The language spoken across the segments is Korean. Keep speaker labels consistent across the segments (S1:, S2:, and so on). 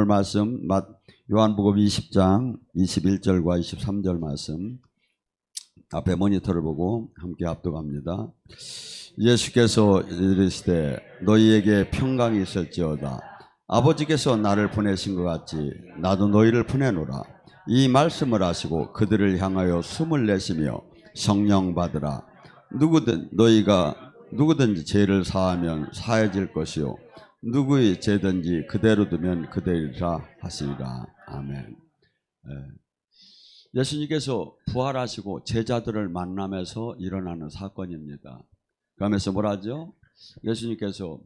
S1: 말씀 요한복음 20장 21절과 23절 말씀 앞에 모니터를 보고 함께 합독합니다. 예수께서 이르시되 너희에게 평강이 있을지어다. 아버지께서 나를 보내신 것 같이 나도 너희를 보내노라. 이 말씀을 하시고 그들을 향하여 숨을 내쉬며 성령 받으라. 누구든지 죄를 사하면 사해질 것이요 누구의 죄든지 그대로 두면 그대리라 하시리라. 아멘. 예수님께서 부활하시고 제자들을 만나면서 일어나는 사건입니다. 그러면서 뭐라죠? 예수님께서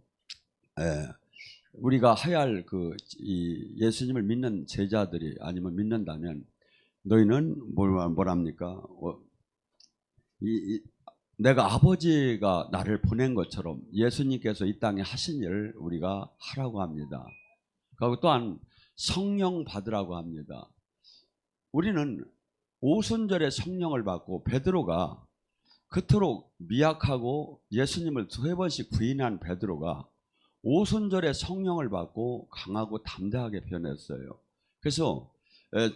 S1: 우리가 해야 이 예수님을 믿는 제자들이 아니면 믿는다면 너희는 뭐랍니까? 내가 아버지가 나를 보낸 것처럼 예수님께서 이 땅에 하신 일을 우리가 하라고 합니다. 그리고 또한 성령 받으라고 합니다. 우리는 오순절에 성령을 받고 베드로가 그토록 미약하고 예수님을 2번씩 부인한 베드로가 오순절에 성령을 받고 강하고 담대하게 변했어요. 그래서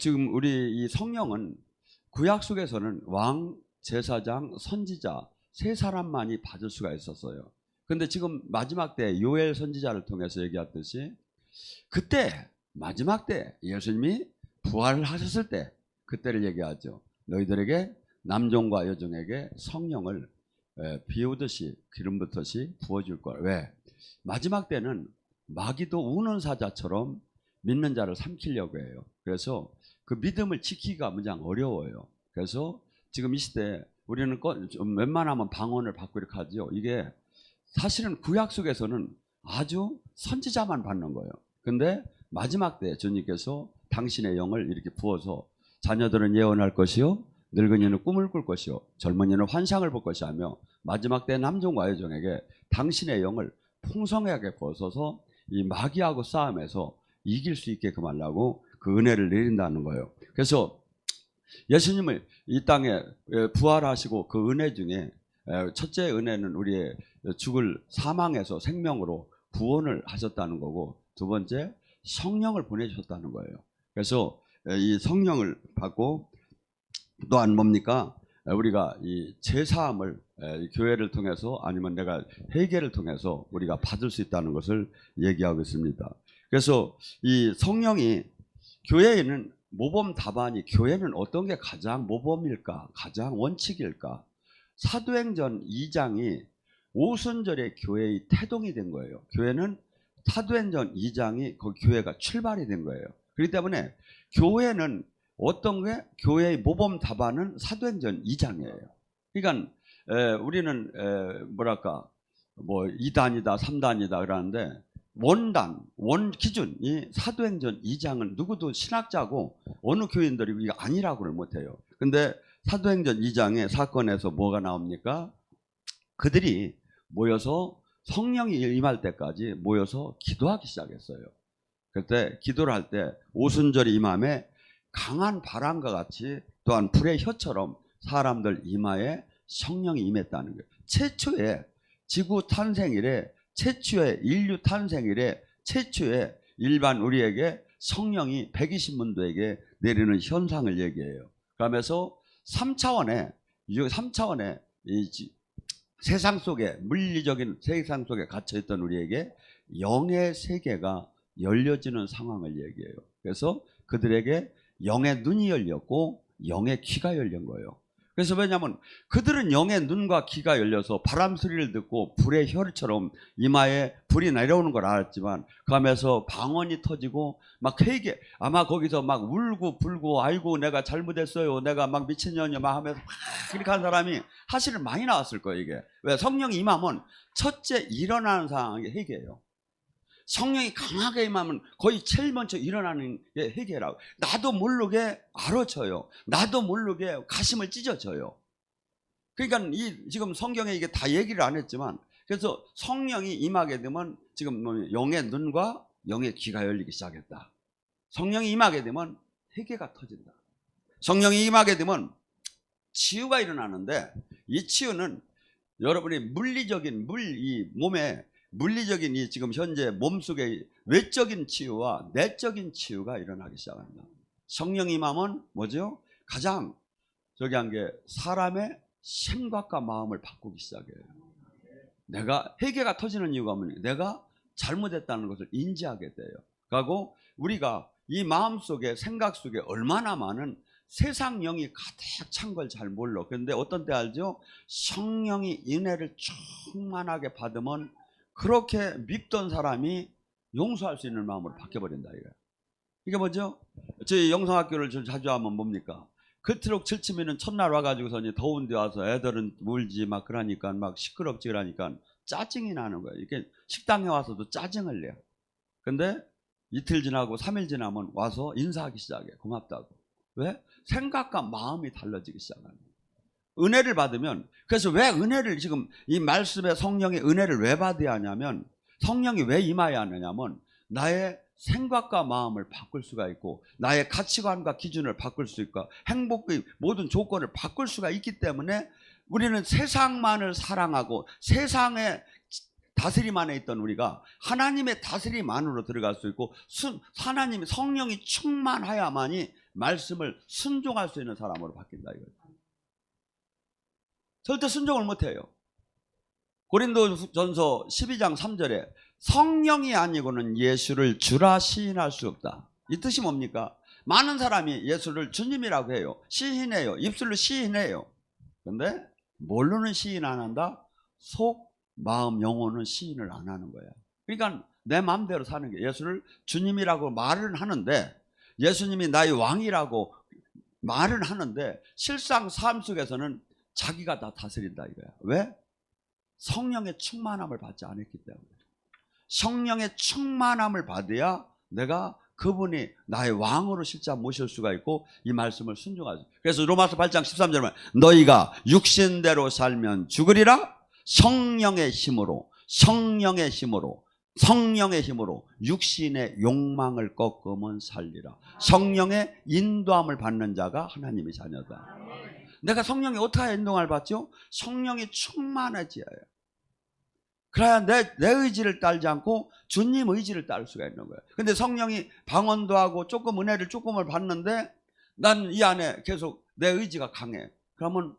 S1: 지금 우리 이 성령은 구약 속에서는 왕, 제사장, 선지자 세 사람만이 받을 수가 있었어요. 그런데 지금 마지막 때 요엘 선지자를 통해서 얘기했듯이 그때 마지막 때 예수님이 부활하셨을 때 그때를 얘기하죠. 너희들에게 남종과 여종에게 성령을 비오듯이 기름 붓듯이 부어줄 거야. 왜? 마지막 때는 마귀도 우는 사자처럼 믿는 자를 삼키려고 해요. 그래서 그 믿음을 지키기가 무장 어려워요. 그래서 지금 이 시대에 우리는 좀 웬만하면 방언을 받고 이렇게 하죠. 이게 사실은 구약 속에서는 아주 선지자만 받는 거예요. 근데 마지막 때 주님께서 당신의 영을 이렇게 부어서 자녀들은 예언할 것이요 늙은이는 꿈을 꿀 것이요 젊은이는 환상을 볼 것이하며 마지막 때 남종과 여종에게 당신의 영을 풍성하게 부어서 이 마귀하고 싸움에서 이길 수 있게끔 하려고 그 은혜를 내린다는 거예요. 그래서 예수님을 이 땅에 부활하시고 그 은혜 중에 첫째 은혜는 우리의 죽을 사망에서 생명으로 구원을 하셨다는 거고, 두 번째 성령을 보내주셨다는 거예요. 그래서 이 성령을 받고 또한 뭡니까? 우리가 이 제사함을 교회를 통해서 아니면 내가 회개를 통해서 우리가 받을 수 있다는 것을 얘기하고 있습니다. 그래서 이 성령이 교회에는 모범 답안이 교회는 어떤 게 가장 모범일까? 가장 원칙일까? 사도행전 2장이 오순절에 교회의 태동이 된 거예요. 교회는 사도행전 2장이 그 교회가 출발이 된 거예요. 그렇기 때문에 교회는 어떤 게 교회의 모범 답안은 사도행전 2장이에요. 그러니까 우리는 뭐랄까 뭐 2단이다 3단이다 그러는데 원 기준이 사도행전 2장은 누구도 신학자고 어느 교인들이 이게 아니라고는 못해요. 근데 사도행전 2장의 사건에서 뭐가 나옵니까? 그들이 모여서 성령이 임할 때까지 모여서 기도하기 시작했어요. 그때 기도를 할 때 오순절이 임함에 강한 바람과 같이 또한 불의 혀처럼 사람들 이마에 성령이 임했다는 거예요. 최초의 지구 탄생 이래 최초의 인류 탄생 이래 최초의 일반 우리에게 성령이 120문도에게 내리는 현상을 얘기해요. 그러면서 3차원의 이 세상 속에 물리적인 세상 속에 갇혀있던 우리에게 영의 세계가 열려지는 상황을 얘기해요. 그래서 그들에게 영의 눈이 열렸고 영의 귀가 열린 거예요. 그래서 왜냐하면 그들은 영의 눈과 귀가 열려서 바람 소리를 듣고 불의 혈처럼 이마에 불이 내려오는 걸 알았지만 그 하면서 방언이 터지고 막 회개 아마 거기서 막 울고 불고 아이고 내가 잘못했어요 내가 막 미친년이야 막 하면서 막 그렇게 한 사람이 사실은 많이 나왔을 거예요. 이게 왜? 성령이 임하면 첫째 일어나는 상황이 회개예요. 성령이 강하게 임하면 거의 제일 먼저 일어나는 게 회개라고. 나도 모르게 알아쳐요. 나도 모르게 가슴을 찢어져요. 그러니까 지금 성경에 이게 다 얘기를 안 했지만 그래서 성령이 임하게 되면 지금 영의 눈과 영의 귀가 열리기 시작했다. 성령이 임하게 되면 회개가 터진다. 성령이 임하게 되면 치유가 일어나는데 이 치유는 여러분의 물리적인 이 몸에 물리적인 이 지금 현재 몸속의 외적인 치유와 내적인 치유가 일어나기 시작합니다. 성령 임함은 뭐죠? 가장 저기 한 게 사람의 생각과 마음을 바꾸기 시작해요. 내가 회개가 터지는 이유가 뭐냐? 내가 잘못했다는 것을 인지하게 돼요. 그리고 우리가 이 마음속에 생각 속에 얼마나 많은 세상 영이 가득 찬 걸 잘 몰라. 그런데 어떤 때 알죠? 성령이 은혜를 충만하게 받으면 그렇게 밉던 사람이 용서할 수 있는 마음으로 바뀌어버린다 이거야. 이게 뭐죠? 저희 영성학교를 자주 하면 뭡니까? 그토록 질치면은 첫날 와가지고서 이제 더운 데 와서 애들은 울지 막 그러니까 막 시끄럽지 그러니까 짜증이 나는 거예요. 이렇게 식당에 와서도 짜증을 내요. 근데 이틀 지나고 3일 지나면 와서 인사하기 시작해. 고맙다고. 왜? 생각과 마음이 달라지기 시작합니다. 은혜를 받으면, 그래서 왜 은혜를 지금 이 말씀에 성령의 은혜를 왜 받아야 하냐면, 성령이 왜 임하여야 하느냐면 나의 생각과 마음을 바꿀 수가 있고 나의 가치관과 기준을 바꿀 수 있고 행복의 모든 조건을 바꿀 수가 있기 때문에 우리는 세상만을 사랑하고 세상의 다스림 안에 있던 우리가 하나님의 다스림 안으로 들어갈 수 있고 하나님의 성령이 충만하야만이 말씀을 순종할 수 있는 사람으로 바뀐다 이거죠. 절대 순종을 못해요. 고린도전서 12장 3절에 성령이 아니고는 예수를 주라 시인할 수 없다. 이 뜻이 뭡니까? 많은 사람이 예수를 주님이라고 해요. 시인해요. 입술로 시인해요. 그런데 뭘로는 시인 안 한다? 속, 마음, 영혼은 시인을 안 하는 거야. 그러니까 내 마음대로 사는 게 예수를 주님이라고 말은 하는데 예수님이 나의 왕이라고 말은 하는데 실상 삶 속에서는 자기가 다 다스린다 이거야. 왜? 성령의 충만함을 받지 않았기 때문에. 성령의 충만함을 받아야 내가 그분이 나의 왕으로 실제 모실 수가 있고 이 말씀을 순종하죠. 그래서 로마서 8장 13절에 너희가 육신대로 살면 죽으리라. 성령의 힘으로 육신의 욕망을 꺾으면 살리라. 성령의 인도함을 받는 자가 하나님의 자녀다. 내가 성령이 어떻게 인도함을 받죠? 성령이 충만해져야 해요. 그래야 내 의지를 따르지 않고 주님 의지를 따를 수가 있는 거예요. 근데 성령이 방언도 하고 조금 은혜를 조금을 받는데 난 이 안에 계속 내 의지가 강해. 그러면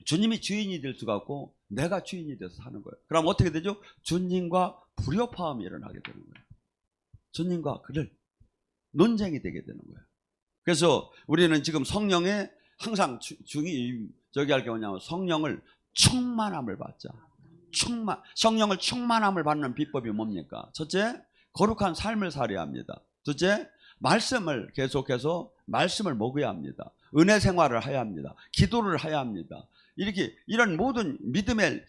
S1: 주님이 주인이 될 수가 없고 내가 주인이 돼서 사는 거예요. 그럼 어떻게 되죠? 주님과 불협화음이 일어나게 되는 거예요. 주님과 그를 논쟁이 되게 되는 거예요. 그래서 우리는 지금 성령의 항상 저기 할 게 뭐냐면 성령을 충만함을 받자. 성령을 충만함을 받는 비법이 뭡니까? 첫째, 거룩한 삶을 살아야 합니다. 둘째, 말씀을 계속해서 말씀을 먹어야 합니다. 은혜 생활을 해야 합니다. 기도를 해야 합니다. 이런 모든 믿음의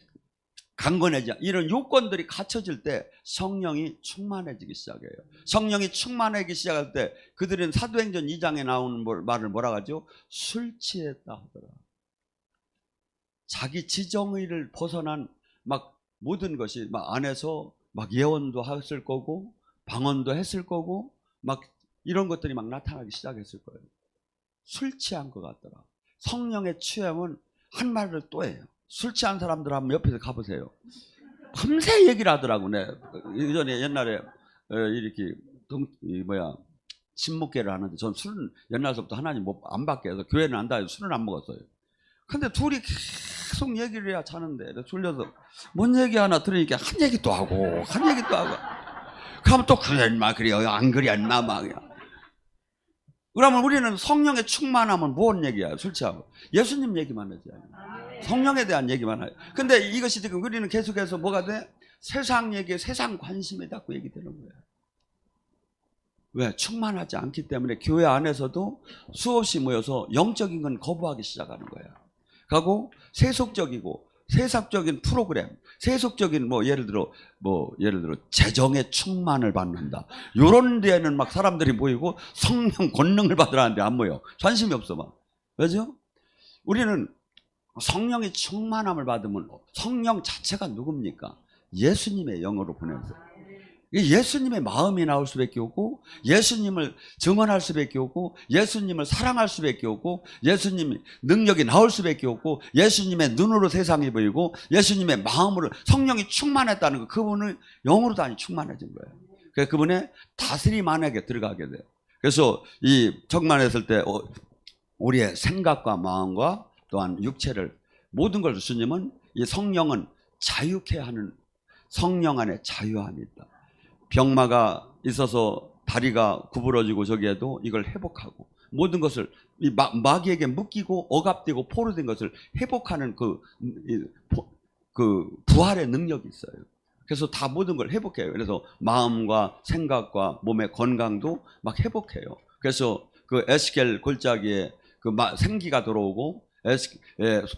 S1: 강건해져 이런 요건들이 갖춰질 때 성령이 충만해지기 시작해요. 성령이 충만해지기 시작할 때 그들은 사도행전 2장에 나오는 말을 뭐라 하죠? 술 취했다 하더라. 자기 지정의를 벗어난 막 모든 것이 막 안에서 막 예언도 했을 거고 방언도 했을 거고 막 이런 것들이 막 나타나기 시작했을 거예요. 술 취한 것 같더라. 성령의 취함은 한 말을 또 해요. 술 취한 사람들 한번 옆에서 가보세요. 밤새 얘기를 하더라고. 네. 예전에 옛날에 이렇게 친목회를 하는데 전 술은 옛날서부터 하나님 안 받게 해서 교회는 안 다녀서 술은 안 먹었어요. 근데 둘이 계속 얘기를 해야 자는데 졸려서 뭔 얘기 하나 들으니까 한 얘기 또 하고 한 얘기 또 하고 그러면 또 그래 인마 그래요 안 그래 인마 막 그러면 우리는 성령의 충만하면 무슨 얘기야? 술 취하고 예수님 얘기만 하지 성령에 대한 얘기만 하죠. 근데 이것이 지금 우리는 계속해서 뭐가 돼? 세상 얘기, 세상 관심에 자꾸 얘기되는 거예요. 왜? 충만하지 않기 때문에 교회 안에서도 수없이 모여서 영적인 건 거부하기 시작하는 거예요. 그리고 세속적이고 세상적인 프로그램, 세속적인 예를 들어 재정의 충만을 받는다. 이런 데에는 막 사람들이 모이고 성령 권능을 받으라는데 안 모여. 관심이 없어 막. 왜죠? 우리는 성령의 충만함을 받으면 성령 자체가 누굽니까? 예수님의 영으로 보내서 예수님의 마음이 나올 수밖에 없고, 예수님을 증언할 수밖에 없고, 예수님을 사랑할 수밖에 없고, 예수님의 능력이 나올 수밖에 없고, 예수님의 눈으로 세상이 보이고, 예수님의 마음으로 성령이 충만했다는 거, 그분은 영으로도 아니 충만해진 거예요. 그래서 그분의 다스림 안에 들어가게 돼요. 그래서 이 적만했을 때 우리의 생각과 마음과 또한 육체를 모든 걸 주님은, 이 성령은 자유케 하는, 성령 안에 자유함이 있다. 병마가 있어서 다리가 구부러지고 저기에도 이걸 회복하고, 모든 것을 이 마귀에게 묶이고 억압되고 포로된 것을 회복하는 그 부활의 능력이 있어요. 그래서 다 모든 걸 회복해요. 그래서 마음과 생각과 몸의 건강도 막 회복해요. 그래서 그 에스겔 골짜기에 그 생기가 들어오고,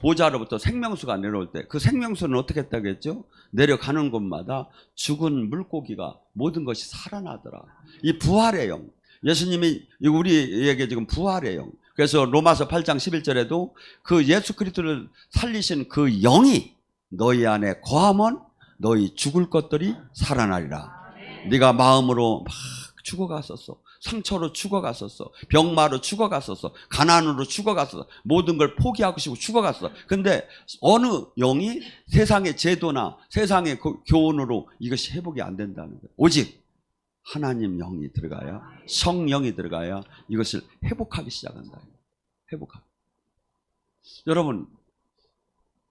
S1: 보좌로부터 생명수가 내려올 때 그 생명수는 어떻게 했다고 했죠? 내려가는 곳마다 죽은 물고기가 모든 것이 살아나더라. 이 부활의 영, 예수님이 우리에게 지금 부활의 영. 그래서 로마서 8장 11절에도 그 예수 그리스도를 살리신 그 영이 너희 안에 거하면 너희 죽을 것들이 살아나리라. 네가 마음으로 막 죽어갔었어. 상처로 죽어갔었어. 병마로 죽어갔었어. 가난으로 죽어갔었어. 모든 걸 포기하고 싶고 죽어갔어. 근데 어느 영이 세상의 제도나 세상의 교훈으로 이것이 회복이 안 된다는 거예요. 오직 하나님 영이 들어가야, 성령이 들어가야 이것을 회복하기 시작한다. 회복하기. 여러분,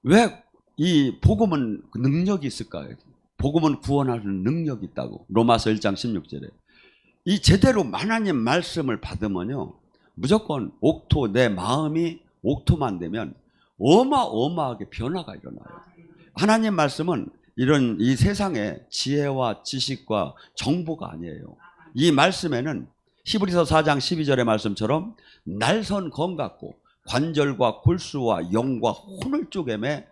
S1: 왜 이 복음은 능력이 있을까요? 복음은 구원하는 능력이 있다고. 로마서 1장 16절에. 이 제대로 하나님 말씀을 받으면요, 무조건 옥토, 내 마음이 옥토만 되면 어마어마하게 변화가 일어나요. 하나님 말씀은 이런 이 세상의 지혜와 지식과 정보가 아니에요. 이 말씀에는 히브리서 4장 12절의 말씀처럼 날선 검 같고 관절과 골수와 영과 혼을 쪼개매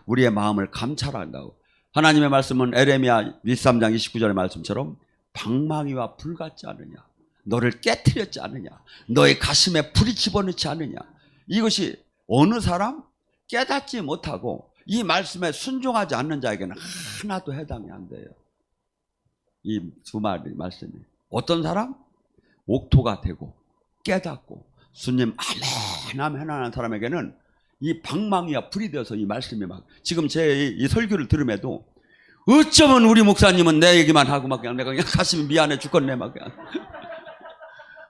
S1: 우리의 마음을 감찰한다고. 하나님의 말씀은 에레미야 23장 29절의 말씀처럼 방망이와 불 같지 않느냐, 너를 깨트렸지 않느냐, 너의 가슴에 불이 집어넣지 않느냐. 이것이 어느 사람 깨닫지 못하고 이 말씀에 순종하지 않는 자에게는 하나도 해당이 안 돼요. 이 두 말씀이 어떤 사람? 옥토가 되고 깨닫고 주님 아멘 아멘 하는 사람에게는 이 방망이와 불이 되어서 이 말씀이 막, 지금 제 이 설교를 들음에도 어쩌면 우리 목사님은 내 얘기만 하고 막 그냥 내가 그냥 가슴이 미안해 죽겠네 막 그냥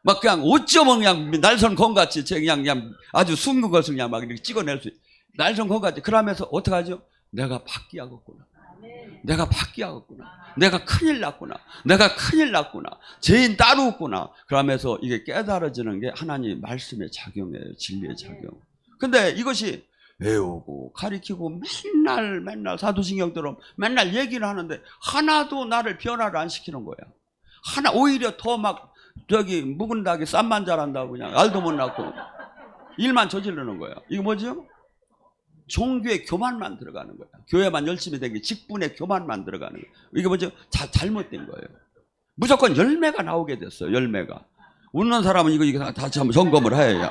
S1: 막 그냥 어쩌면 그냥 날선 검같이 그냥 아주 숨은 것을 그냥 막 이렇게 찍어낼 수 있어. 날선 검같이. 그러면서 어떡하죠? 내가 바뀌어야겠구나. 내가 바뀌어야겠구나. 내가 큰일 났구나. 내가 큰일 났구나. 죄인 따로 없구나. 그러면서 이게 깨달아지는 게 하나님 말씀의 작용이에요. 진리의 작용. 근데 이것이 배우고 가르치고 맨날 사도신경처럼 맨날 얘기를 하는데 하나도 나를 변화를 안 시키는 거야. 오히려 더 막 묵은 닭이 쌈만 자란다고 그냥 알도 못 낳고 일만 저지르는 거야. 이거 뭐죠? 종교의 교만만 들어가는 거야. 교회만 열심히 되기 직분의 교만만 들어가는 거야. 이게 뭐죠? 잘못된 거예요. 무조건 열매가 나오게 됐어요. 열매가. 웃는 사람은 이거 다시 한번 점검을 해야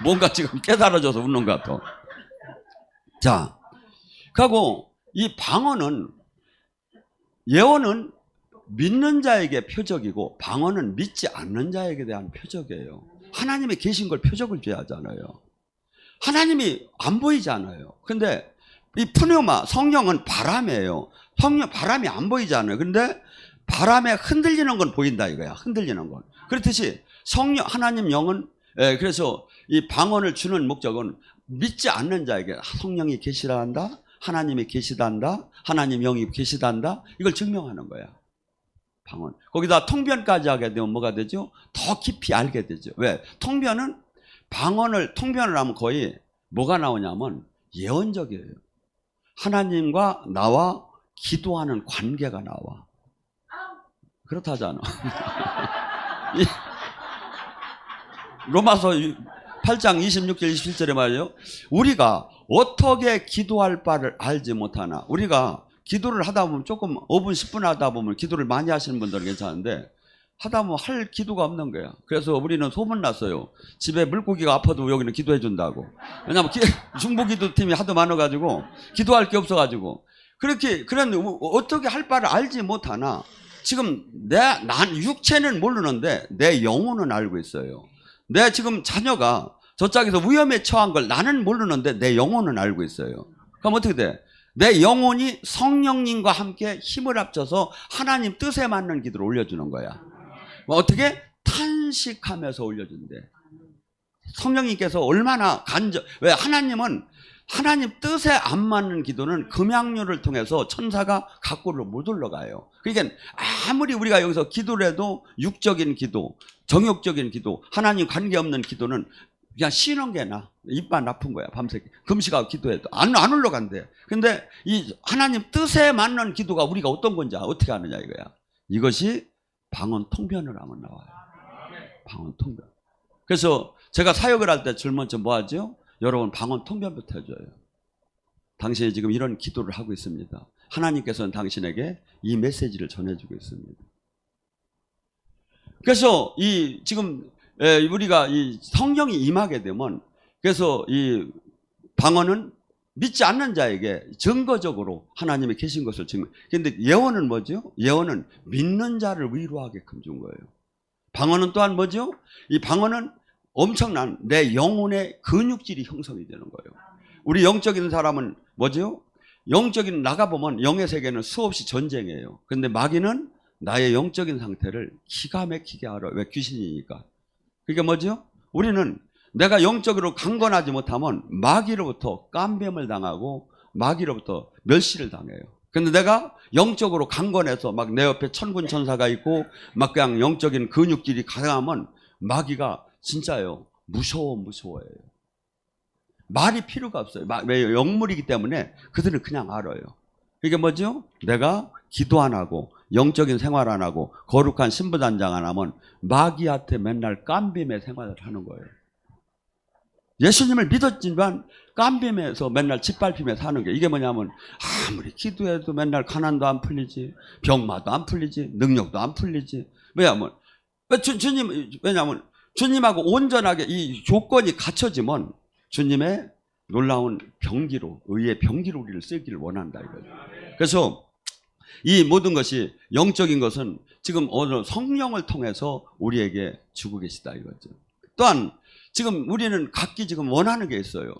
S1: 뭔가 지금 깨달아져서 웃는 것 같아. 자, 그리고 이 방언은, 예언은 믿는 자에게 표적이고 방언은 믿지 않는 자에게 대한 표적이에요. 하나님이 계신 걸 표적을 줘야 하잖아요. 하나님이 안 보이잖아요. 근데 이 푸뉴마, 성령은 바람이에요. 바람이 안 보이잖아요. 근데 바람에 흔들리는 건 보인다 이거야. 흔들리는 건. 그렇듯이 하나님 영은, 그래서 이 방언을 주는 목적은 믿지 않는 자에게 성령이 계시다 한다, 하나님이 계시다 한다, 하나님 영이 계시다 한다, 이걸 증명하는 거야. 방언. 거기다 통변까지 하게 되면 뭐가 되죠? 더 깊이 알게 되죠. 왜? 통변을 하면 거의 뭐가 나오냐면 예언적이에요. 하나님과 나와 기도하는 관계가 나와. 그렇다잖아. 로마서 8장 26절 27절에 말이에요. 우리가 어떻게 기도할 바를 알지 못하나. 우리가 기도를 하다 보면 조금 5분 10분 하다 보면 기도를 많이 하시는 분들은 괜찮은데 하다 보면 할 기도가 없는 거야. 그래서 우리는 소문났어요. 집에 물고기가 아파도 여기는 기도해 준다고. 왜냐하면 중보기도팀이 하도 많아가지고 기도할 게 없어가지고. 그렇게, 그런데 어떻게 할 바를 알지 못하나, 지금 난 육체는 모르는데 내 영혼은 알고 있어요. 내 지금 자녀가 저쪽에서 위험에 처한 걸 나는 모르는데 내 영혼은 알고 있어요. 그럼 어떻게 돼? 내 영혼이 성령님과 함께 힘을 합쳐서 하나님 뜻에 맞는 기도를 올려주는 거야. 어떻게? 탄식하면서 올려준대. 성령님께서 얼마나 왜 하나님은 하나님 뜻에 안 맞는 기도는 금양료를 통해서 천사가 각고로 못 올라가요. 그러니까 아무리 우리가 여기서 기도를 해도 육적인 기도, 정욕적인 기도, 하나님 관계없는 기도는 그냥 쉬는 게 나. 입만 아픈 거야. 밤새 금식하고 기도해도 안 올라간대. 근데 이 하나님 뜻에 맞는 기도가 우리가 어떤 건지 어떻게 아느냐 이거야. 이것이 방언 통변을 하면 나와요. 방언 통변. 그래서 제가 사역을 할 때 제일 먼저 뭐 하죠? 여러분 방언 통변부터 해줘요. 당신이 지금 이런 기도를 하고 있습니다. 하나님께서는 당신에게 이 메시지를 전해주고 있습니다. 그래서 지금 우리가 이 성령이 임하게 되면, 그래서 이 방언은 믿지 않는 자에게 증거적으로 하나님이 계신 것을 증명. 그런데 예언은 뭐죠? 예언은 믿는 자를 위로하게끔 준 거예요. 방언은 또한 뭐죠? 이 방언은 엄청난 내 영혼의 근육질이 형성이 되는 거예요. 우리 영적인 사람은 뭐죠? 영적인 나가보면 영의 세계는 수없이 전쟁이에요. 그런데 마귀는 나의 영적인 상태를 기가 막히게 알아. 왜? 귀신이니까. 그게 뭐죠? 우리는 내가 영적으로 강건하지 못하면 마귀로부터 깜뱀을 당하고 마귀로부터 멸시를 당해요. 근데 내가 영적으로 강건해서 막 내 옆에 천군 천사가 있고 막 그냥 영적인 근육질이 강하면 마귀가 진짜요. 무서워해요. 말이 필요가 없어요. 왜? 영물이기 때문에 그들은 그냥 알아요. 이게 뭐죠? 내가 기도 안 하고 영적인 생활 안 하고 거룩한 신부단장 안 하면 마귀한테 맨날 깜빔의 생활을 하는 거예요. 예수님을 믿었지만 깜빔에서 맨날 짓밟히며 사는 게, 이게 뭐냐면 아무리 기도해도 맨날 가난도 안 풀리지, 병마도 안 풀리지, 능력도 안 풀리지. 왜냐면 왜냐면 주님하고 온전하게 이 조건이 갖춰지면 주님의 놀라운 병기로, 의의 병기로 우리를 쓰기를 원한다 이거죠. 그래서 이 모든 것이 영적인 것은 지금 오늘 성령을 통해서 우리에게 주고 계시다 이거죠. 또한 지금 우리는 각기 지금 원하는 게 있어요.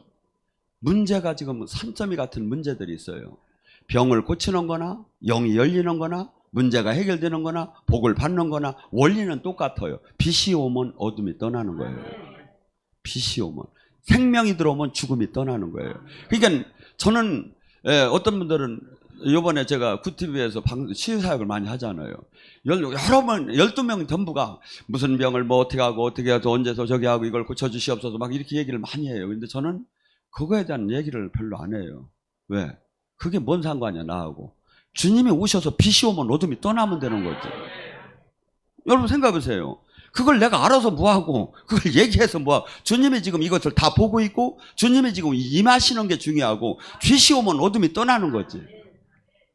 S1: 문제가 지금 산더미 같은 문제들이 있어요. 병을 고치는 거나 영이 열리는 거나 문제가 해결되는 거나 복을 받는 거나 원리는 똑같아요. 빛이 오면 어둠이 떠나는 거예요. 빛이 오면, 생명이 들어오면 죽음이 떠나는 거예요. 그러니까 저는 어떤 분들은 이번에 제가 구티비에서 치유사역을 많이 하잖아요. 여러 번 12명 전부가 무슨 병을 뭐 어떻게 하고 어떻게 해서 언제서 저기 하고 이걸 고쳐주시옵소서 막 이렇게 얘기를 많이 해요. 근데 저는 그거에 대한 얘기를 별로 안 해요. 왜? 그게 뭔 상관이야 나하고. 주님이 오셔서 빛이 오면 어둠이 떠나면 되는 거지. 여러분 생각해보세요. 그걸 내가 알아서 뭐하고 그걸 얘기해서 뭐하고. 주님이 지금 이것을 다 보고 있고 주님이 지금 임하시는 게 중요하고 빛이 오면 어둠이 떠나는 거지.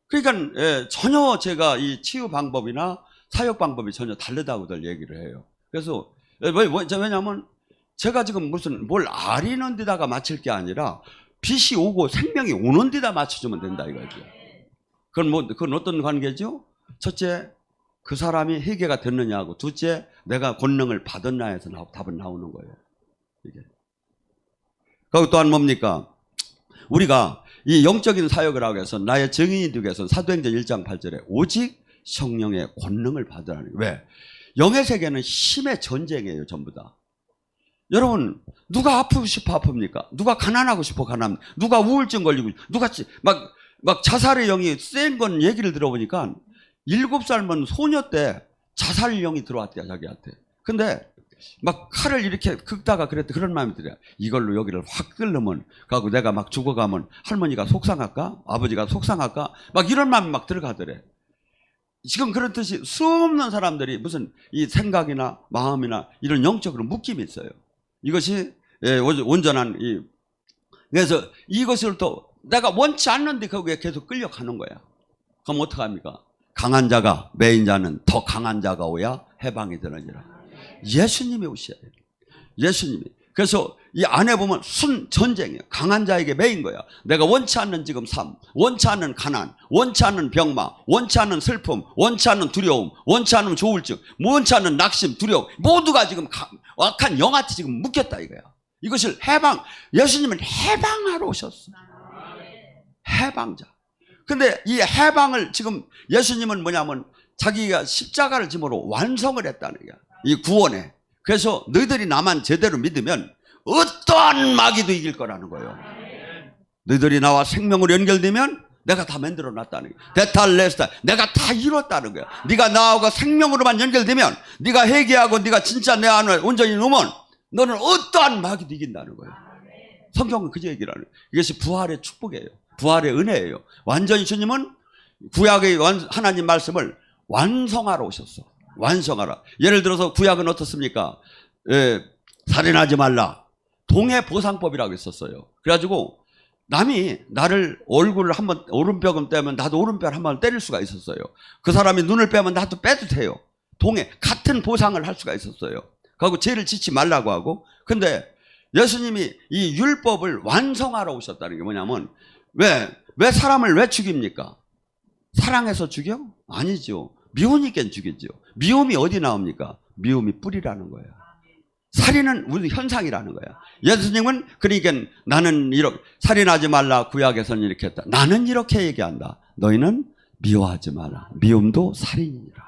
S1: 그러니까 전혀 제가 이 치유 방법이나 사역 방법이 전혀 다르다고들 얘기를 해요. 그래서 왜냐하면 제가 지금 무슨 뭘 아리는 데다가 맞출 게 아니라 빛이 오고 생명이 오는 데다 맞춰주면 된다 이거죠. 그건 어떤 관계죠? 첫째, 그 사람이 회개가 됐느냐고. 둘째, 내가 권능을 받았나 해서 답은 나오는 거예요. 이게. 그리고 또한 뭡니까? 우리가 이 영적인 사역을 하기 위해서 나의 증인이 되기 위해서는 사도행전 1장 8절에 오직 성령의 권능을 받으라는 거예요. 왜? 영의 세계는 힘의 전쟁이에요. 전부 다. 여러분 누가 아프고 싶어 아픕니까? 누가 가난하고 싶어 가난합니까? 누가 우울증 걸리고 누가 막 자살의 영이 센 건 얘기를 들어보니까 7살만 소녀 때 자살 영이 들어왔대요 자기한테. 근데 막 칼을 이렇게 긁다가 그런 마음이 들어요. 이걸로 여기를 확 끓으면 가고 내가 막 죽어가면 할머니가 속상할까? 아버지가 속상할까? 막 이런 마음이 막 들어가더래. 지금 그런 뜻이 수없는 사람들이 무슨 이 생각이나 마음이나 이런 영적으로 묶임이 있어요. 이것이 온전한 그래서 이것을 또 내가 원치 않는데 거기에 계속 끌려가는 거야. 그럼 어떡합니까? 강한 자가 메인 자는 더 강한 자가 오야 해방이 되느니라. 예수님이 오셔야 돼요. 예수님이. 그래서 이 안에 보면 전쟁이에요. 강한 자에게 매인 거야. 내가 원치 않는 지금 삶, 원치 않는 가난, 원치 않는 병마, 원치 않는 슬픔, 원치 않는 두려움, 원치 않는 조울증, 원치 않는 낙심, 두려움, 모두가 지금 악한 영한테 지금 묶였다 이거야. 이것을 예수님은 해방하러 오셨어. 해방자. 근데 이 해방을 지금 예수님은 뭐냐면 자기가 십자가를 짐으로 완성을 했다는 거야. 이 구원에. 그래서 너희들이 나만 제대로 믿으면 어떠한 마귀도 이길 거라는 거예요. 너희들이 나와 생명으로 연결되면 내가 다 만들어 놨다는 거예요. 데탈레스타, 내가 다 이뤘다는 거야. 네가 나하고 생명으로만 연결되면, 네가 회개하고 네가 진짜 내 안을 온전히 넣으면 너는 어떠한 마귀도 이긴다는 거예요. 성경은 그저 얘기를 하는 거예요. 이것이 부활의 축복이에요. 부활의 은혜예요. 완전히 주님은 구약의 하나님 말씀을 완성하러 오셨어. 완성하라. 예를 들어서 구약은 어떻습니까? 살인하지 말라. 동해보상법이라고 있었어요. 그래가지고 남이 나를 얼굴을 한번 오른벽을 떼면 나도 오른벽을 한번 때릴 수가 있었어요. 그 사람이 눈을 빼면 나도 빼도 돼요. 같은 보상을 할 수가 있었어요. 그리고 죄를 짓지 말라고 하고. 근데 예수님이 이 율법을 완성하러 오셨다는 게 뭐냐면 왜 사람을 왜 죽입니까? 사랑해서 죽여? 아니죠. 미우니까 죽이죠. 미움이 어디 나옵니까? 미움이 뿌리라는 거예요. 살인은 우리 현상이라는 거야. 예수님은 그러니까 나는 이렇게 살인하지 말라 구약에서는 이렇게 했다. 나는 이렇게 얘기한다. 너희는 미워하지 마라. 미움도 살인이니라.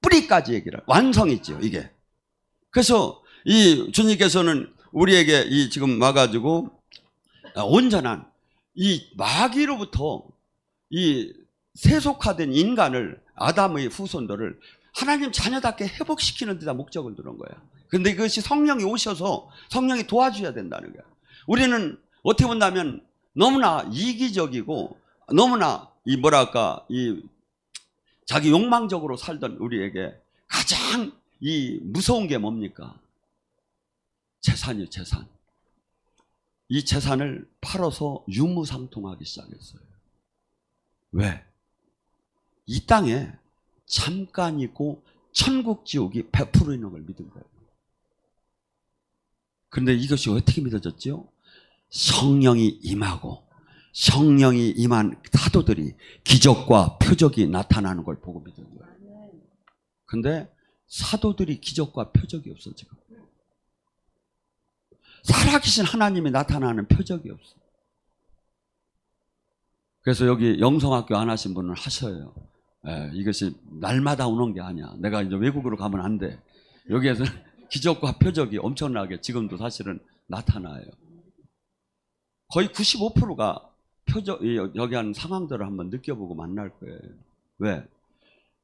S1: 뿌리까지 얘기를 완성이죠 이게. 그래서 이 주님께서는 우리에게 이 지금 와가지고 온전한 이 마귀로부터 이 세속화된 인간을 아담의 후손들을 하나님 자녀답게 회복시키는 데다 목적을 두는 거야. 근데 그것이 성령이 오셔서 성령이 도와줘야 된다는 거야. 우리는 어떻게 본다면 너무나 이기적이고 너무나 이 자기 욕망적으로 살던 우리에게 가장 이 무서운 게 뭡니까? 재산이요, 재산. 이 재산을 팔아서 유무상통하기 시작했어요. 왜? 이 땅에 잠깐이고 천국 지옥이 100% 있는 걸 믿은 거예요. 그런데 이것이 어떻게 믿어졌죠? 성령이 임하고 성령이 임한 사도들이 기적과 표적이 나타나는 걸 보고 믿은 거예요. 근데 사도들이 기적과 표적이 없어 지금. 살아계신 하나님이 나타나는 표적이 없어. 그래서 여기 영성학교 안 하신 분은 하셔요. 이것이 날마다 오는 게 아니야. 내가 이제 외국으로 가면 안 돼. 여기에서는 기적과 표적이 엄청나게 지금도 사실은 나타나요. 거의 95%가 여기 하는 상황들을 한번 느껴보고 만날 거예요. 왜?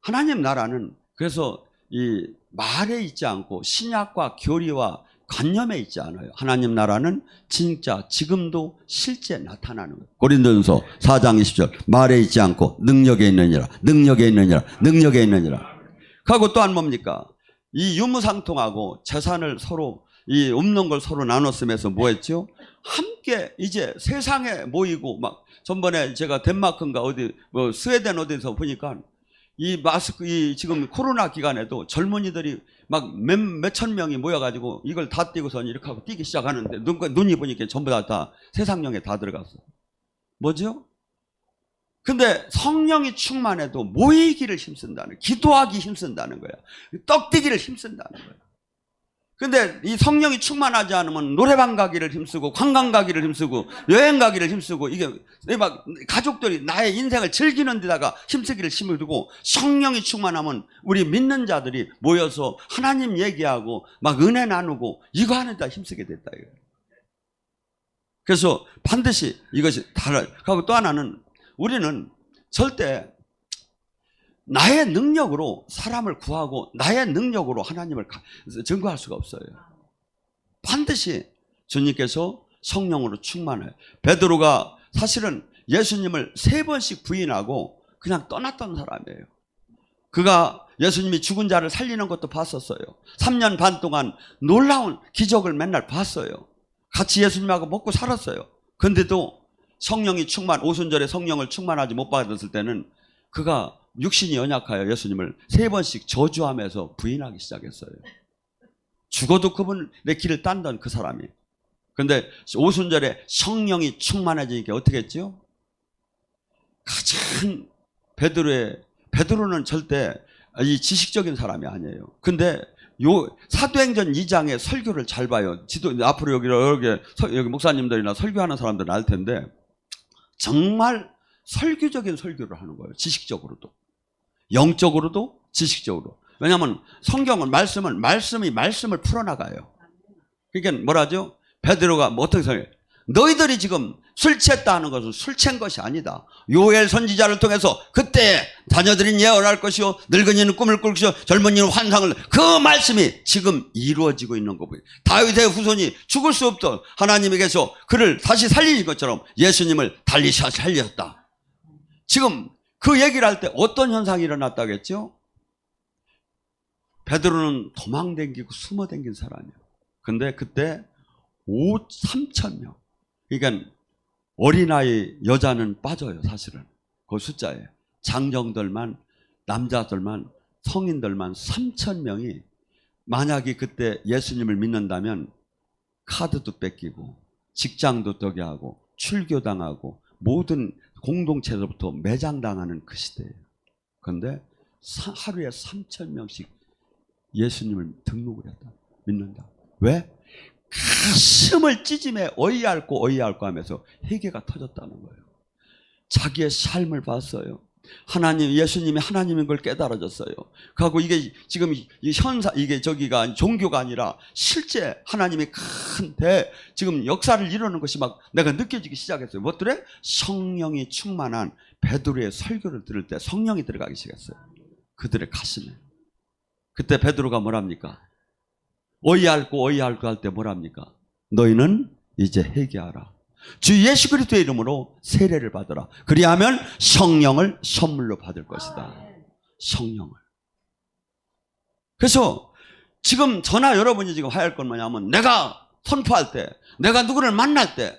S1: 하나님 나라는 그래서 이 말에 있지 않고 신약과 교리와 관념에 있지 않아요. 하나님 나라는 진짜 지금도 실제 나타나는 거예요. 고린도전서 4장 20절 말에 있지 않고 능력에 있느니라. 능력에 있느니라. 능력에 있느니라. 그리고 또한 뭡니까? 이 유무상통하고 재산을 서로 이 없는 걸 서로 나눴으면서 뭐 했죠? 함께 이제 세상에 모이고 막 전번에 제가 덴마크인가 어디 스웨덴 어디서 보니까 이 지금 코로나 기간에도 젊은이들이 막 몇천 명이 모여가지고 이걸 다 띄고서 이렇게 하고 뛰기 시작하는데 눈이 보니까 전부 다 세상령에 다 들어갔어. 뭐죠? 근데 성령이 충만해도 모이기를 힘쓴다는, 기도하기 힘쓴다는 거야. 떡뛰기를 힘쓴다는 거야. 근데 이 성령이 충만하지 않으면 노래방 가기를 힘쓰고 관광 가기를 힘쓰고 여행 가기를 힘쓰고 이게 막 가족들이 나의 인생을 즐기는 데다가 힘쓰기를 힘을 두고 성령이 충만하면 우리 믿는 자들이 모여서 하나님 얘기하고 막 은혜 나누고 이거 하는 데다 힘쓰게 됐다. 그래서 반드시 이것이 달라요. 그리고 또 하나는 우리는 절대 나의 능력으로 사람을 구하고 나의 능력으로 하나님을 증거할 수가 없어요. 반드시 주님께서 성령으로 충만해요. 베드로가 사실은 예수님을 3번씩 부인하고 그냥 떠났던 사람이에요. 그가 예수님이 죽은 자를 살리는 것도 봤었어요. 3년 반 동안 놀라운 기적을 맨날 봤어요. 같이 예수님하고 먹고 살았어요. 근데도 성령이 오순절에 성령을 충만하지 못 받았을 때는 그가 육신이 연약하여 예수님을 3번씩 저주하면서 부인하기 시작했어요. 죽어도 그분 내 길을 딴던 그 사람이. 근데 오순절에 성령이 충만해지니까 어떻게 했죠? 가장 베드로는 절대 이 지식적인 사람이 아니에요. 근데 요 사도행전 2장의 설교를 잘 봐요. 앞으로 여기 목사님들이나 설교하는 사람들은 알 텐데 정말 설교적인 설교를 하는 거예요. 지식적으로도 영적으로도 지식적으로. 왜냐하면 성경은 말씀이 말씀을 풀어나가요. 그러니까 뭐라죠? 베드로가 뭐 어떻게 설명해? 너희들이 지금 술 취했다 하는 것은 술 취한 것이 아니다. 요엘 선지자를 통해서 그때 자녀들은 예언할 것이요 늙은이는 꿈을 꿀 것이요 젊은이는 환상을, 그 말씀이 지금 이루어지고 있는 거고요. 다윗의 후손이 죽을 수 없던 하나님에게서 그를 다시 살리신 것처럼 예수님을 살리셨다. 지금 그 얘기를 할 때 어떤 현상이 일어났다겠죠? 베드로는 도망댕기고 숨어댕긴 사람이에요. 근데 그때 3,000명. 그러니까 어린아이 여자는 빠져요. 사실은 그 숫자에 장정들만, 남자들만, 성인들만 3,000명이 만약에 그때 예수님을 믿는다면 카드도 뺏기고 직장도 떠게하고 출교당하고 모든 공동체로부터 매장당하는 그 시대예요. 그런데 하루에 3,000명씩 예수님을 등록을 했다. 믿는다. 왜? 가슴을 찢음에 어이없고 하면서 회개가 터졌다는 거예요. 자기의 삶을 봤어요. 예수님이 하나님인 걸 깨달아졌어요. 그리고 이게 지금 이게 저기가 종교가 아니라 실제 하나님이 지금 역사를 이루는 것이 막 내가 느껴지기 시작했어요. 뭐더래? 성령이 충만한 베드로의 설교를 들을 때 성령이 들어가기 시작했어요. 그들의 가슴에. 그때 베드로가 뭐랍니까? 어이없고 할 때 뭐랍니까? 너희는 이제 회개하라. 주 예수 그리스도의 이름으로 세례를 받으라. 그리하면 성령을 선물로 받을 것이다. 성령을. 그래서 지금 저나 여러분이 지금 해야 할 건 뭐냐면 내가 선포할 때, 내가 누구를 만날 때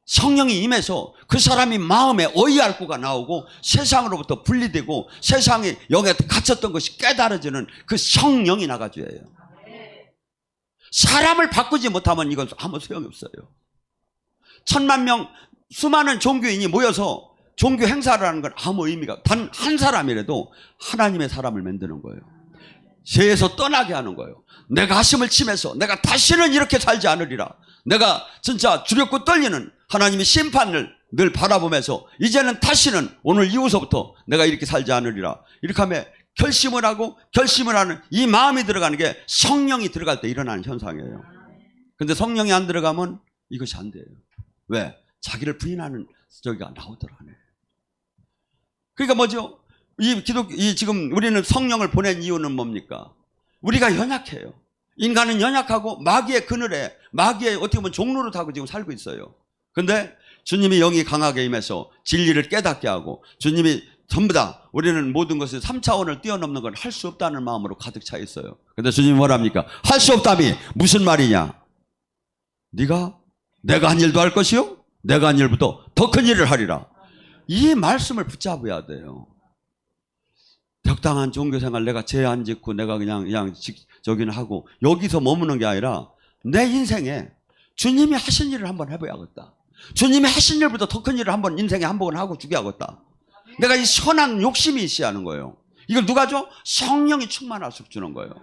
S1: 성령이 임해서 그 사람이 마음에 어이없고가 나오고 세상으로부터 분리되고 세상이 영에 갇혔던 것이 깨달아지는 그 성령이 나가줘야 해요. 사람을 바꾸지 못하면 이건 아무 소용이 없어요. 1,000만 명 수많은 종교인이 모여서 종교 행사를 하는 건 아무 의미가, 단 한 사람이라도 하나님의 사람을 만드는 거예요. 죄에서 떠나게 하는 거예요. 내 가슴을 치면서 내가 다시는 이렇게 살지 않으리라. 내가 진짜 두렵고 떨리는 하나님의 심판을 늘 바라보면서 이제는 다시는 오늘 이후서부터 내가 이렇게 살지 않으리라. 이렇게 하면 결심을 하는 이 마음이 들어가는 게 성령이 들어갈 때 일어나는 현상이에요. 근데 성령이 안 들어가면 이것이 안 돼요. 왜? 자기를 부인하는 저기가 나오더라네. 그러니까 뭐죠? 지금 우리는 성령을 보낸 이유는 뭡니까? 우리가 연약해요. 인간은 연약하고 마귀의 그늘에, 마귀의 어떻게 보면 종로를 타고 지금 살고 있어요. 근데 주님이 영이 강하게 임해서 진리를 깨닫게 하고 주님이 전부 다 우리는 모든 것을 3차원을 뛰어넘는 건 할 수 없다는 마음으로 가득 차 있어요. 근데 주님이 뭐랍니까? 할 수 없다니 무슨 말이냐? 내가 한 일도 할 것이요? 내가 한 일보다 더 큰 일을 하리라. 이 말씀을 붙잡아야 돼요. 적당한 종교생활 내가 죄 안 짓고 내가 그냥 저기는 하고 여기서 머무는 게 아니라 내 인생에 주님이 하신 일을 한번 해봐야겠다. 주님이 하신 일보다 더 큰 일을 한번 인생에 한 번 하고 죽여야겠다. 내가 이 선한 욕심이 있어야 하는 거예요. 이걸 누가 줘? 성령이 충만할수록 주는 거예요.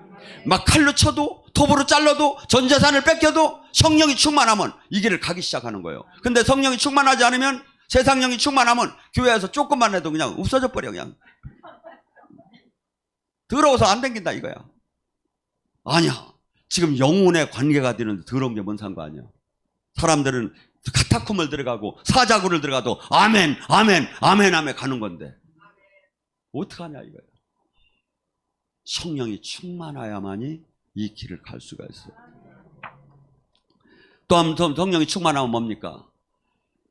S1: 막 칼로 쳐도 톱으로 잘라도 전 재산을 뺏겨도 성령이 충만하면 이 길을 가기 시작하는 거예요. 근데 성령이 충만하지 않으면, 세상령이 충만하면 교회에서 조금만 해도 그냥 없어져 버려. 그냥 더러워서 안 댕긴다 이거야. 아니야. 지금 영혼의 관계가 되는데 더러운 게 뭔 상관이야. 사람들은 카타콤을 들어가고 사자굴을 들어가도 아멘 가는 건데 어떡하냐 이거야. 성령이 충만해야만이 이 길을 갈 수가 있어요. 또 한 번 성령이 충만하면 뭡니까?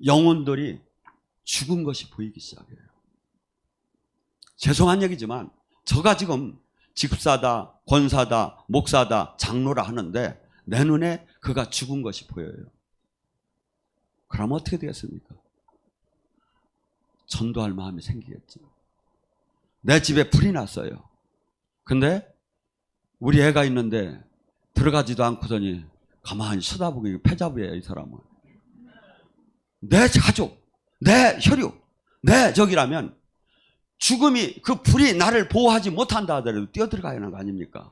S1: 영혼들이 죽은 것이 보이기 시작해요. 죄송한 얘기지만 저가 지금 집사다, 권사다, 목사다, 장로라 하는데 내 눈에 그가 죽은 것이 보여요. 그러면 어떻게 되겠습니까? 전도할 마음이 생기겠지. 내 집에 불이 났어요. 근데 우리 애가 있는데 들어가지도 않고서니 가만히 쳐다보고 패자부예요, 이 사람은. 내 가족, 내 혈육, 내 적이라면 죽음이 그 불이 나를 보호하지 못한다 하더라도 뛰어들어가야 하는 거 아닙니까?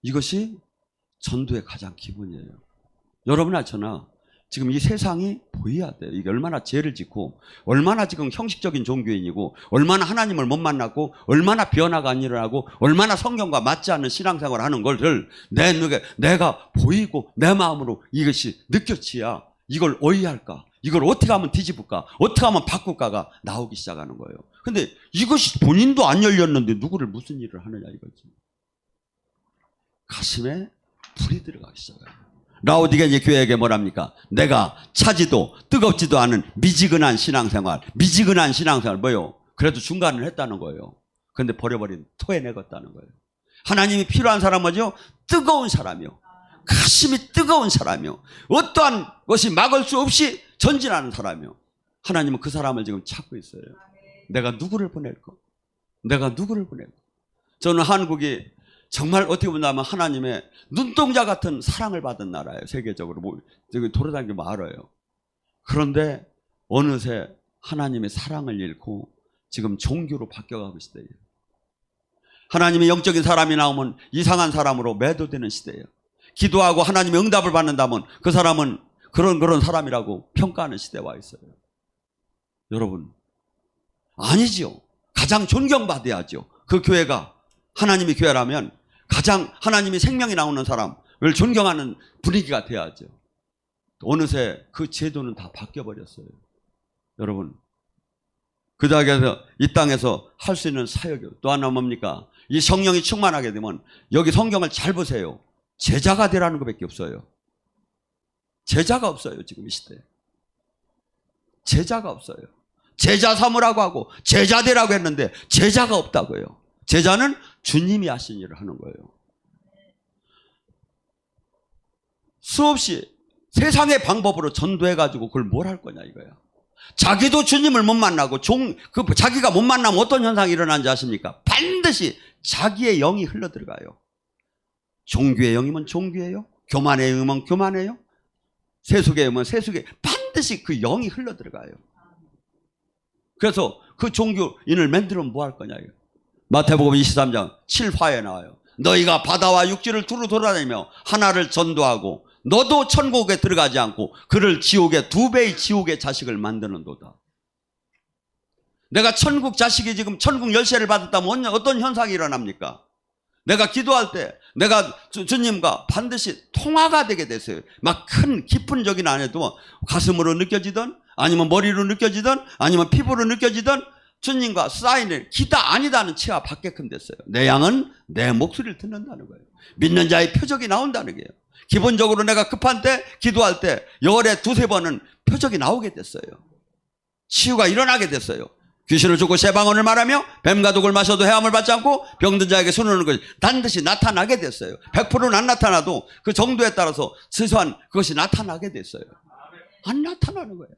S1: 이것이 전도의 가장 기본이에요. 여러분이나 저나 지금 이 세상이 보여야 돼요. 이게 얼마나 죄를 짓고 얼마나 지금 형식적인 종교인이고 얼마나 하나님을 못 만났고 얼마나 변화가 안 일어나고 얼마나 성경과 맞지 않는 신앙생활을 하는 것을 내가 보이고 내 마음으로 이것이 느껴지야 이걸 어휘할까? 이걸 어떻게 하면 뒤집을까? 어떻게 하면 바꿀까가 나오기 시작하는 거예요. 근데 이것이 본인도 안 열렸는데 누구를 무슨 일을 하느냐 이거지. 가슴에 불이 들어가기 시작해요. 라오디게냐 교회에게 뭐랍니까? 내가 차지도 뜨겁지도 않은 미지근한 신앙생활 뭐요? 그래도 중간을 했다는 거예요. 그런데 버려버린 토해내겠다는 거예요. 하나님이 필요한 사람 뭐죠? 뜨거운 사람이요. 가슴이 뜨거운 사람이요. 어떠한 것이 막을 수 없이 전진하는 사람이요. 하나님은 그 사람을 지금 찾고 있어요. 내가 누구를 보낼까? 내가 누구를 보낼까? 저는 한국이 정말 어떻게 본다면 하나님의 눈동자 같은 사랑을 받은 나라예요. 세계적으로. 돌아다니면 알아요. 그런데 어느새 하나님의 사랑을 잃고 지금 종교로 바뀌어가고 있어요. 하나님의 영적인 사람이 나오면 이상한 사람으로 매도되는 시대예요. 기도하고 하나님의 응답을 받는다면 그 사람은 그런 사람이라고 평가하는 시대에 와 있어요. 여러분, 아니지요. 가장 존경받아야죠. 그 교회가 하나님의 교회라면 가장 하나님의 생명이 나오는 사람을 존경하는 분위기가 돼야죠. 어느새 그 제도는 다 바뀌어버렸어요. 여러분, 그 자리에서 이 땅에서 할 수 있는 사역이 또 하나 뭡니까? 이 성령이 충만하게 되면 여기 성경을 잘 보세요. 제자가 되라는 것밖에 없어요. 제자가 없어요. 지금 이 시대에. 제자가 없어요. 제자 삼으라고 하고 제자 되라고 했는데 제자가 없다고요. 제자는 주님이 하신 일을 하는 거예요. 수없이 세상의 방법으로 전도해가지고 그걸 뭘 할 거냐 이거야. 자기도 주님을 못 만나고 자기가 못 만나면 어떤 현상이 일어나는지 아십니까? 반드시 자기의 영이 흘러들어가요. 종교의 영이면 종교예요. 교만의 영이면 교만해요. 세속의 영이면 세속의 반드시 그 영이 흘러들어가요. 그래서 그 종교인을 만들면 뭐 할 거냐 이거. 마태복음 23장 7화에 나와요. 너희가 바다와 육지를 두루 돌아다니며 하나를 전도하고 너도 천국에 들어가지 않고 그를 지옥의 2배의 지옥의 자식을 만드는도다. 내가 천국 자식이 지금 천국 열쇠를 받았다면 어떤 현상이 일어납니까? 내가 기도할 때 내가 주님과 반드시 통화가 되게 됐어요. 막 큰 깊은 적이 안 해도 가슴으로 느껴지든 아니면 머리로 느껴지든 아니면 피부로 느껴지든 주님과 사인을 기다 아니다는 치가 받게끔 됐어요. 내 양은 내 목소리를 듣는다는 거예요. 믿는 자의 표적이 나온다는 거예요. 기본적으로 내가 급한 때 기도할 때 열에 2-3번은 표적이 나오게 됐어요. 치유가 일어나게 됐어요. 귀신을 쫓고 쇠방언을 말하며 뱀과 독을 마셔도 해함을 받지 않고 병든 자에게 손을 얹는 것이 반드시 나타나게 됐어요. 100%는 안 나타나도 그 정도에 따라서 최소한 그것이 나타나게 됐어요. 안 나타나는 거예요.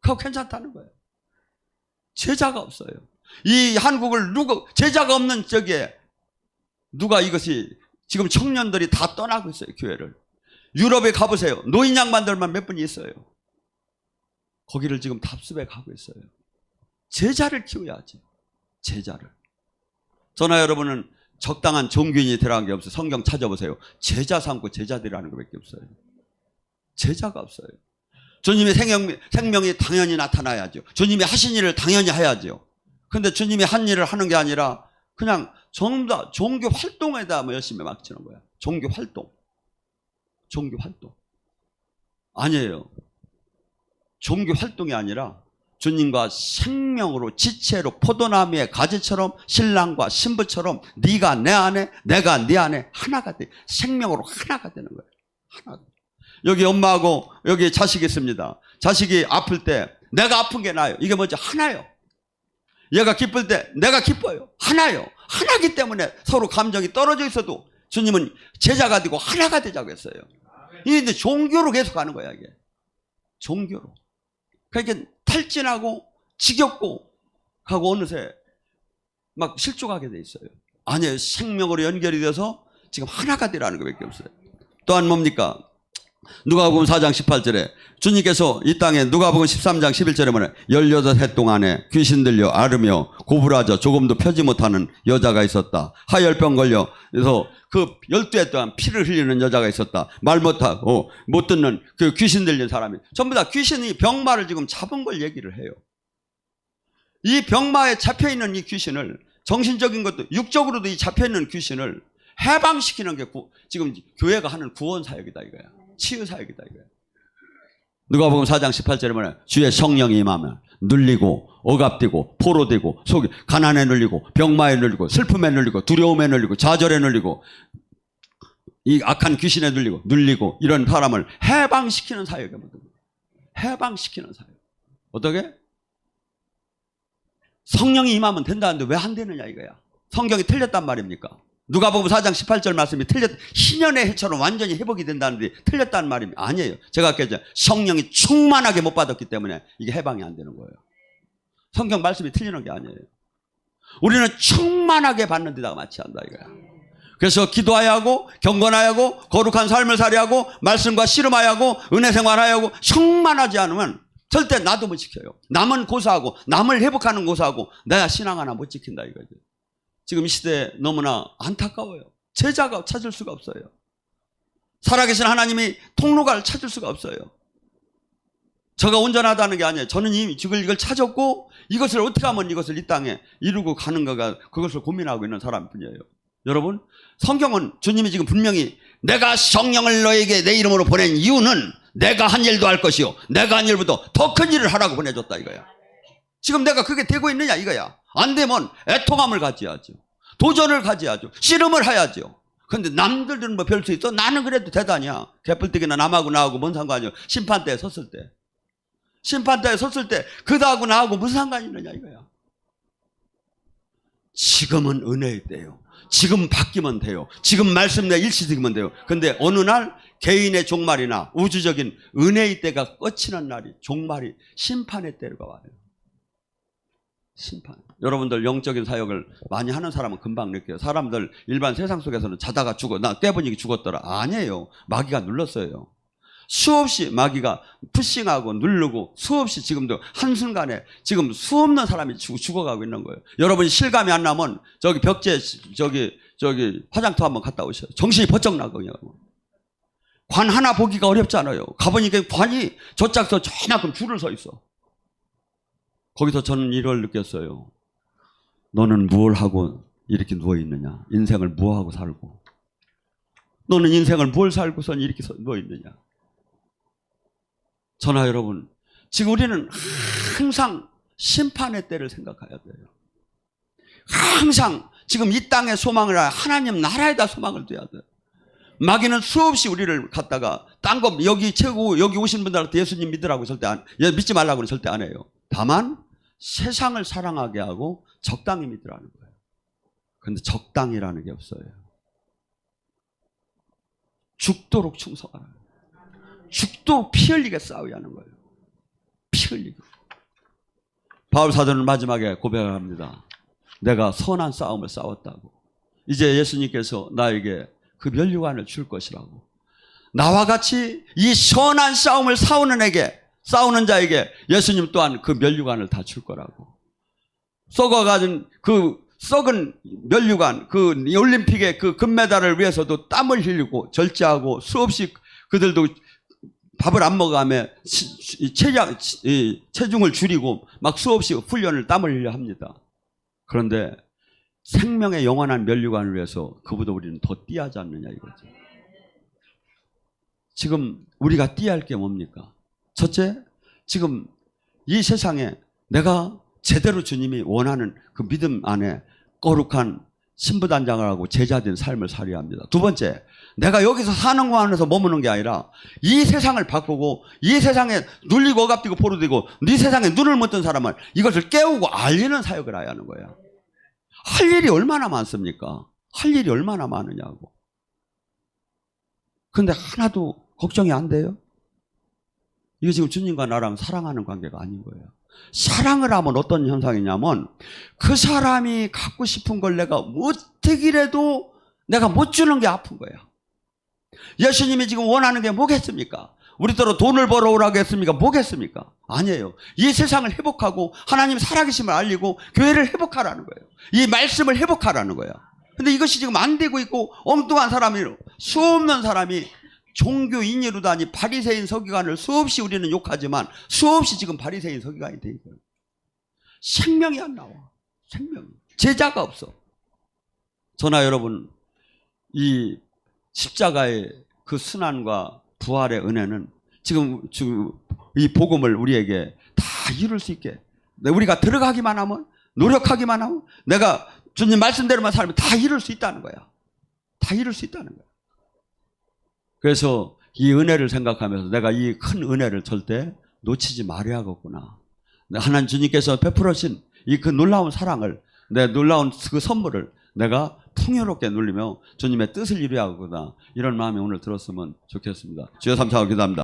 S1: 그거 괜찮다는 거예요. 제자가 없어요. 이 한국을 제자가 없는 저기에 누가 이것이 지금 청년들이 다 떠나고 있어요. 교회를. 유럽에 가보세요. 노인 양반들만 몇 분이 있어요. 거기를 지금 답습해 가고 있어요. 제자를 키워야지. 제자를. 저나 여러분은 적당한 종교인이 되라는 게 없어요. 성경 찾아보세요. 제자 삼고 제자들이라는 것밖에 없어요. 제자가 없어요. 주님의 생명이 당연히 나타나야죠. 주님이 하신 일을 당연히 해야죠. 그런데 주님이 한 일을 하는 게 아니라 그냥 전부 다 종교 활동에다 열심히 막치는 거야. 종교 활동. 종교 활동. 아니에요. 종교 활동이 아니라 주님과 생명으로 지체로 포도나무의 가지처럼 신랑과 신부처럼 네가 내 안에 내가 네 안에 하나가 돼. 생명으로 하나가 되는 거예요. 하나가. 여기 엄마하고 여기 자식이 있습니다. 자식이 아플 때 내가 아픈 게 나아요. 이게 뭐죠? 하나요. 얘가 기쁠 때 내가 기뻐요. 하나요. 하나기 때문에 서로 감정이 떨어져 있어도 주님은 제자가 되고 하나가 되자고 했어요. 이게 종교로 계속 가는 거야 이게. 종교로. 그러니까 탈진하고 지겹고 하고 어느새 막 실족하게 돼 있어요. 아니에요. 생명으로 연결이 돼서 지금 하나가 되라는 것밖에 없어요. 또한 뭡니까? 누가복음 4장 18절에 주님께서 이 땅에 누가복음 13장 11절에 뭐냐? 18해 동안에 귀신 들려 앓으며 고부라져 조금도 펴지 못하는 여자가 있었다. 하열병 걸려 그래서 그 12해 동안 피를 흘리는 여자가 있었다. 말 못하고 못 듣는 그 귀신 들린 사람이 전부 다 귀신이 병마를 지금 잡은 걸 얘기를 해요. 이 병마에 잡혀있는 이 귀신을 정신적인 것도 육적으로도 이 잡혀있는 귀신을 해방시키는 게 지금 교회가 하는 구원 사역이다 이거야. 치유 사역이다 이거야. 누가복음 4장 18절에 뭐냐? 주의 성령이 임하면 눌리고 억압되고 포로되고 속이 가난에 눌리고 병마에 눌리고 슬픔에 눌리고 두려움에 눌리고 좌절에 눌리고 이 악한 귀신에 눌리고 이런 사람을 해방시키는 사역이거든요. 해방시키는 사역. 어떻게? 성령이 임하면 된다는데 왜 안 되느냐 이거야. 성경이 틀렸단 말입니까? 누가복음 4장 18절 말씀이 희년의 해처럼 완전히 회복이 된다는데 틀렸다는 말이 아니에요. 제가 아까 했잖아요. 성령이 충만하게 못 받았기 때문에 이게 해방이 안 되는 거예요. 성경 말씀이 틀리는 게 아니에요. 우리는 충만하게 받는 데다가 마취한다 이거야. 그래서 기도해야 하고 경건해야 하고 거룩한 삶을 살아야 하고 말씀과 씨름해야 하고 은혜 생활해야 하고 충만하지 않으면 절대 나도 못 지켜요. 남은 고사하고 남을 회복하는 고사하고 내가 신앙 하나 못 지킨다 이거죠. 지금 이 시대에 너무나 안타까워요. 제자가 찾을 수가 없어요. 살아계신 하나님이 통로가를 찾을 수가 없어요. 저가 온전하다는 게 아니에요. 저는 이미 이걸 찾았고 이것을 어떻게 하면 이것을 이 땅에 이루고 가는가가 그것을 고민하고 있는 사람뿐이에요. 여러분 성경은 주님이 지금 분명히 내가 성령을 너에게 내 이름으로 보낸 이유는 내가 한 일도 할 것이요 내가 한 일보다 더 큰 일을 하라고 보내줬다 이거야. 지금 내가 그게 되고 있느냐 이거야. 안 되면 애통함을 가져야죠. 도전을 가져야죠. 씨름을 해야죠. 그런데 남들은 뭐 별 수 있어? 나는 그래도 대단이야. 개뿔뜨기나 남하고 나하고 뭔 상관이요. 심판대에 섰을 때. 심판대에 섰을 때 그다하고 나하고 무슨 상관이 있느냐 이거야. 지금은 은혜의 때요. 지금 바뀌면 돼요. 지금 말씀 내 일치되면 돼요. 근데 어느 날 개인의 종말이나 우주적인 은혜의 때가 꽂히는 날이 종말이 심판의 때가 와요. 심판. 여러분들 영적인 사역을 많이 하는 사람은 금방 느껴요. 사람들 일반 세상 속에서는 자다가 죽어. 나 떼보니까 죽었더라. 아니에요. 마귀가 눌렀어요. 수없이 마귀가 푸싱하고 누르고 수없이 지금도 한순간에 지금 수없는 사람이 죽어가고 있는 거예요. 여러분이 실감이 안 나면 저기 벽제 저기 화장터 한번 갔다 오셔요. 정신이 번쩍 나거든요. 관 하나 보기가 어렵잖아요. 가보니까 관이 저짝서 저만큼 줄을 서 있어. 거기서 저는 이걸 느꼈어요. 너는 무엇을 하고 이렇게 누워있느냐. 인생을 무엇하고 살고. 너는 인생을 뭘 살고선 이렇게 누워있느냐. 저나 여러분 지금 우리는 항상 심판의 때를 생각해야 돼요. 항상 지금 이 땅에 소망을 하나님 나라에다 소망을 둬야 돼요. 마귀는 수없이 우리를 갖다가 딴 거 여기 최고 여기 오신 분들한테 예수님 믿으라고 절대 믿지 말라고는 절대 안 해요. 다만 세상을 사랑하게 하고 적당히 믿으라는 거예요. 그런데 적당이라는 게 없어요. 죽도록 충성하라. 죽도록 피 흘리게 싸워야 하는 거예요. 피 흘리게. 바울 사도는 마지막에 고백을 합니다. 내가 선한 싸움을 싸웠다고. 이제 예수님께서 나에게 그 면류관을 줄 것이라고. 나와 같이 이 선한 싸움을 싸우는 자에게 예수님 또한 그 면류관을 다 줄 거라고. 썩어가진 그 썩은 면류관, 그 올림픽의 그 금메달을 위해서도 땀을 흘리고 절제하고 수없이 그들도 밥을 안 먹어가며 체중을 줄이고 막 수없이 훈련을 땀을 흘려 합니다. 그런데 생명의 영원한 면류관을 위해서 그보다 우리는 더 뛰어하지 않느냐 이거죠. 지금 우리가 뛰어야 할 게 뭡니까? 첫째, 지금 이 세상에 내가 제대로 주님이 원하는 그 믿음 안에 거룩한 신부단장을 하고 제자된 삶을 살아야 합니다. 두 번째, 내가 여기서 사는 거 안에서 머무는 게 아니라 이 세상을 바꾸고 이 세상에 눌리고 억압되고 포로되고 이 세상에 눈을 못 뜬 사람을 이것을 깨우고 알리는 사역을 해야 하는 거야. 할 일이 얼마나 많습니까? 할 일이 얼마나 많으냐고. 근데 하나도 걱정이 안 돼요? 이게 지금 주님과 나랑 사랑하는 관계가 아닌 거예요. 사랑을 하면 어떤 현상이냐면 그 사람이 갖고 싶은 걸 내가 어떻게라도 내가 못 주는 게 아픈 거야. 예수님이 지금 원하는 게 뭐겠습니까? 우리더러 돈을 벌어오라고 했습니까? 뭐겠습니까? 아니에요. 이 세상을 회복하고 하나님 살아계심을 알리고 교회를 회복하라는 거예요. 이 말씀을 회복하라는 거야. 근데 이것이 지금 안 되고 있고 엉뚱한 사람이, 수없는 사람이 종교인이로다니 바리새인 서기관을 수없이 우리는 욕하지만 수없이 지금 바리새인 서기관이 돼 있어요. 생명이 안 나와. 생명이. 제자가 없어. 저나 여러분, 이 십자가의 그 순환과 부활의 은혜는 지금 이 복음을 우리에게 다 이룰 수 있게, 우리가 들어가기만 하면, 노력하기만 하면, 내가 주님 말씀대로만 살면 다 이룰 수 있다는 거야. 다 이룰 수 있다는 거야. 그래서 이 은혜를 생각하면서 내가 이 큰 은혜를 절대 놓치지 말아야겠구나. 하나님 주님께서 베풀으신 이 그 놀라운 사랑을, 내 놀라운 그 선물을 내가 풍요롭게 누리며 주님의 뜻을 이루어야겠구나. 이런 마음이 오늘 들었으면 좋겠습니다. 주여 감사하고 기도합니다.